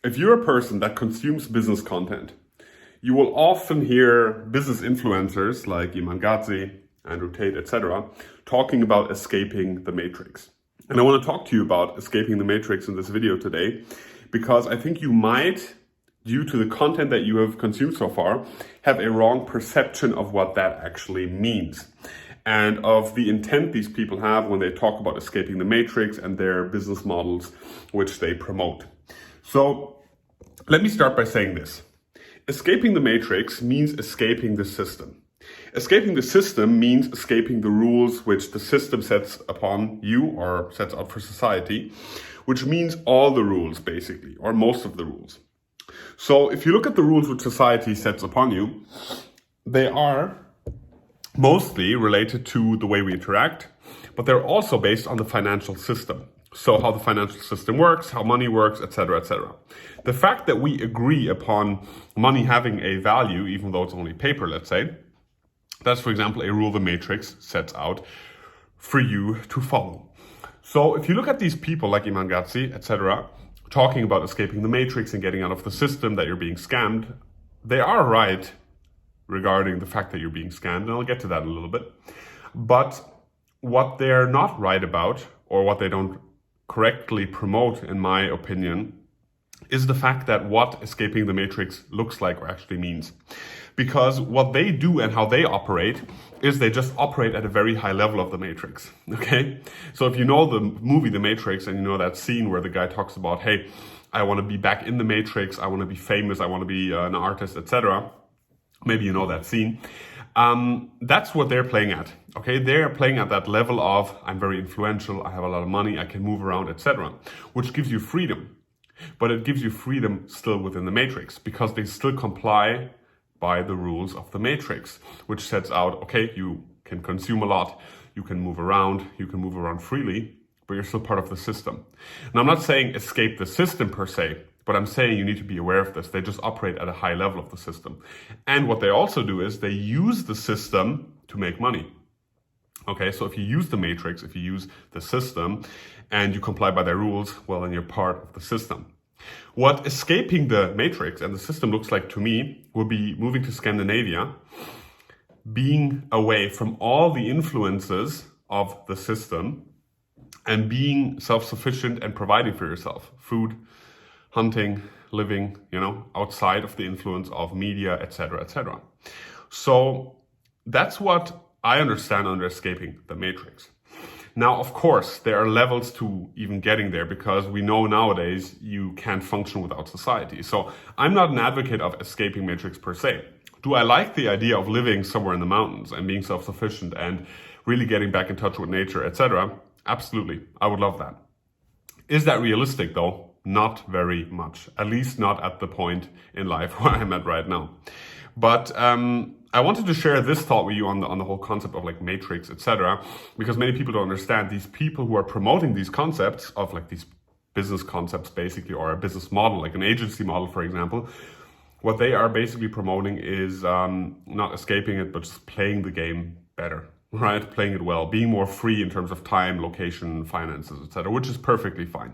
If you're a person that consumes business content, you will often hear business influencers like Iman Gadzhi, Andrew Tate, etc., talking about escaping the matrix. And I want to talk to you about escaping the matrix in this video today, because I think you might, due to the content that you have consumed so far, have a wrong perception of what that actually means and of the intent these people have when they talk about escaping the matrix and their business models which they promote. So let me start by saying this. Escaping the matrix means escaping the system. Escaping the system means escaping the rules which the system sets upon you or sets out for society, which means all the rules basically, or most of the rules. So if you look at the rules which society sets upon you, they are mostly related to the way we interact, but they're also based on the financial system. So how the financial system works, how money works, etc., etc. The fact that we agree upon money having a value, even though it's only paper, let's say, that's, for example, a rule the matrix sets out for you to follow. So if you look at these people like Iman Gadzhi, etc., talking about escaping the matrix and getting out of the system, that you're being scammed, they are right regarding the fact that you're being scammed, and I'll get to that in a little bit. But what they're not right about, or what they don't correctly promote, in my opinion, is the fact that what escaping the matrix looks like or actually means. Because what they do and how they operate is they just operate at a very high level of the matrix, okay? So if you know the movie The Matrix and you know that scene where the guy talks about, hey, I want to be back in the matrix, I want to be famous, I want to be an artist, etc., maybe you know that scene. That's what they're playing at, okay? They're playing at that level of, I'm very influential, I have a lot of money, I can move around, etc., which gives you freedom. But it gives you freedom still within the matrix, because they still comply by the rules of the matrix, which sets out, okay, you can consume a lot, you can move around freely, but you're still part of the system. Now, I'm not saying escape the system per se, but I'm saying you need to be aware of this. They just operate at a high level of the system. And what they also do is they use the system to make money. Okay, so if you use the matrix, if you use the system and you comply by their rules, well, then you're part of the system. What escaping the matrix and the system looks like to me would be moving to Scandinavia, being away from all the influences of the system and being self-sufficient and providing for yourself. Food, hunting, living, outside of the influence of media, etc., etc. So that's what I understand under escaping the matrix. Now, of course, there are levels to even getting there, because we know nowadays you can't function without society. So I'm not an advocate of escaping matrix per se. Do I like the idea of living somewhere in the mountains and being self-sufficient and really getting back in touch with nature, etc.? Absolutely. I would love that. Is that realistic though? Not very much, at least not at the point in life where I'm at right now. But I wanted to share this thought with you on the whole concept of like matrix, etc., because many people don't understand. These people who are promoting these concepts of like these business concepts basically, or a business model, like an agency model, for example, what they are basically promoting is not escaping it, but just playing the game better, right? Playing it well, being more free in terms of time, location, finances, etc., which is perfectly fine.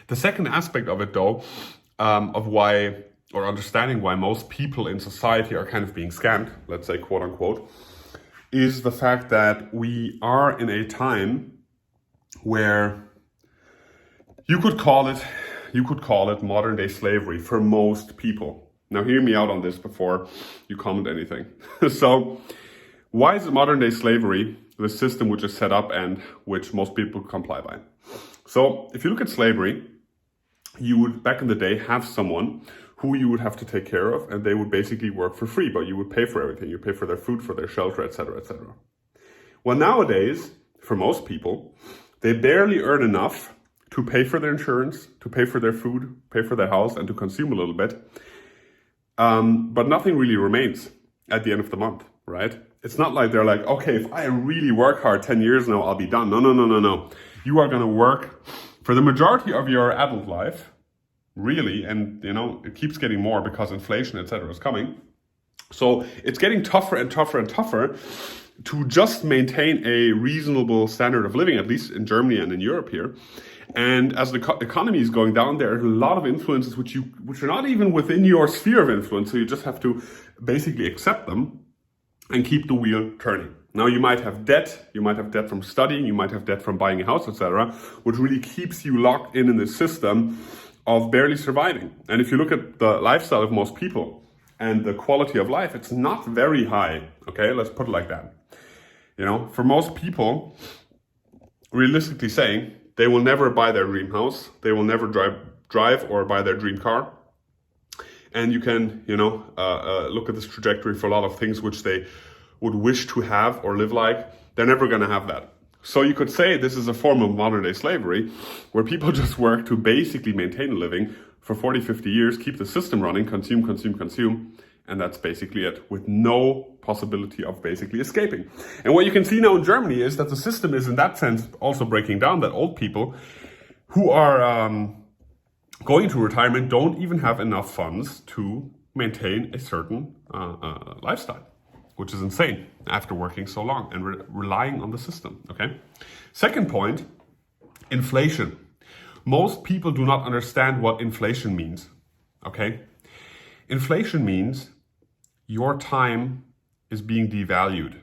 The second aspect of it, though, of why, or understanding why most people in society are kind of being scammed, let's say, quote unquote, is the fact that we are in a time where you could call it modern day slavery for most people. Now, hear me out on this before you comment anything. So, why is it modern day slavery, the system which is set up and which most people comply by? So, if you look at slavery, you would, back in the day, have someone who you would have to take care of, and they would basically work for free, but you would pay for everything. You pay for their food, for their shelter, etc., etc. Well, nowadays, for most people, they barely earn enough to pay for their insurance, to pay for their food, pay for their house, and to consume a little bit. But nothing really remains at the end of the month, right? It's not like they're like, okay, if I really work hard 10 years now, I'll be done. No. You are going to work for the majority of your adult life, really, and it keeps getting more because inflation, etc., is coming. So it's getting tougher and tougher and tougher to just maintain a reasonable standard of living, at least in Germany and in Europe here. And as the economy is going down, there are a lot of influences which are not even within your sphere of influence. So you just have to basically accept them and keep the wheel turning. Now you might have debt from studying, you might have debt from buying a house, etc., which really keeps you locked in the system of barely surviving. And if you look at the lifestyle of most people and the quality of life, it's not very high. Okay, let's put it like that. You know, for most people, realistically saying, they will never buy their dream house, they will never drive or buy their dream car. And you can, look at this trajectory for a lot of things which they would wish to have or live like. They're never going to have that. So you could say this is a form of modern day slavery where people just work to basically maintain a living for 40, 50 years, keep the system running, consume. And that's basically it, with no possibility of basically escaping. And what you can see now in Germany is that the system is in that sense also breaking down, that old people who are going to retirement don't even have enough funds to maintain a certain lifestyle, which is insane after working so long and relying on the system, okay? Second point, inflation. Most people do not understand what inflation means, okay? Inflation means your time is being devalued.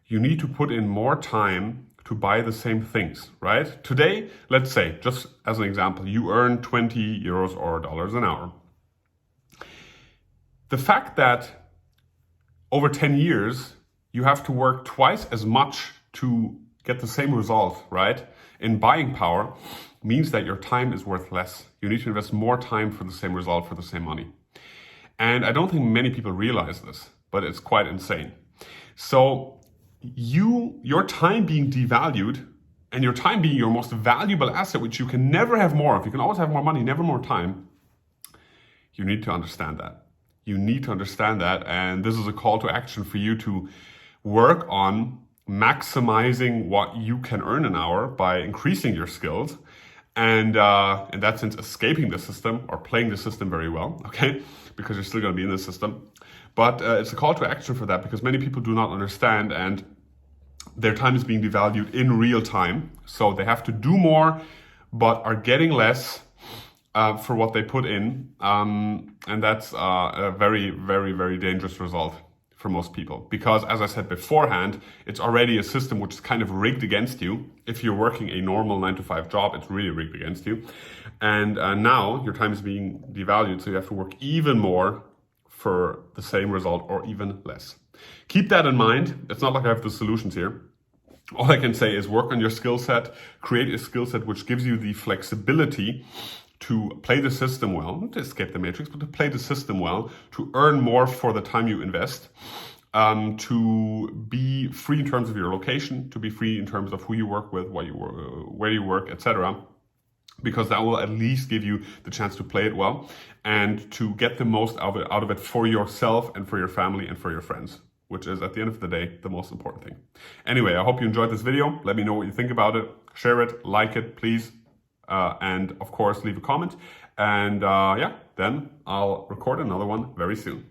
You need to put in more time to buy the same things, right? Today, let's say, just as an example, you earn 20 euros or dollars an hour. The fact that over 10 years, you have to work twice as much to get the same result, right? In buying power means that your time is worth less. You need to invest more time for the same result, for the same money. And I don't think many people realize this, but it's quite insane. So your time being devalued and your time being your most valuable asset, which you can never have more of, you can always have more money, never more time, you need to understand that. You need to understand that, and this is a call to action for you to work on maximizing what you can earn an hour by increasing your skills and in that sense escaping the system or playing the system very well, okay? Because you're still going to be in the system. But it's a call to action for that because many people do not understand and their time is being devalued in real time. So they have to do more but are getting less for what they put in. And that's a very, very, very dangerous result for most people. Because as I said beforehand, it's already a system which is kind of rigged against you. If you're working a normal 9-to-5 job, it's really rigged against you. And now your time is being devalued, so you have to work even more for the same result or even less. Keep that in mind. It's not like I have the solutions here. All I can say is work on your skill set, create a skill set which gives you the flexibility to play the system well, not to escape the matrix, but to play the system well, to earn more for the time you invest, to be free in terms of your location, to be free in terms of who you work with, where you work, etc. Because that will at least give you the chance to play it well and to get the most out of it for yourself and for your family and for your friends, which is at the end of the day, the most important thing. Anyway, I hope you enjoyed this video. Let me know what you think about it. Share it, like it, please. And of course, leave a comment. And then I'll record another one very soon.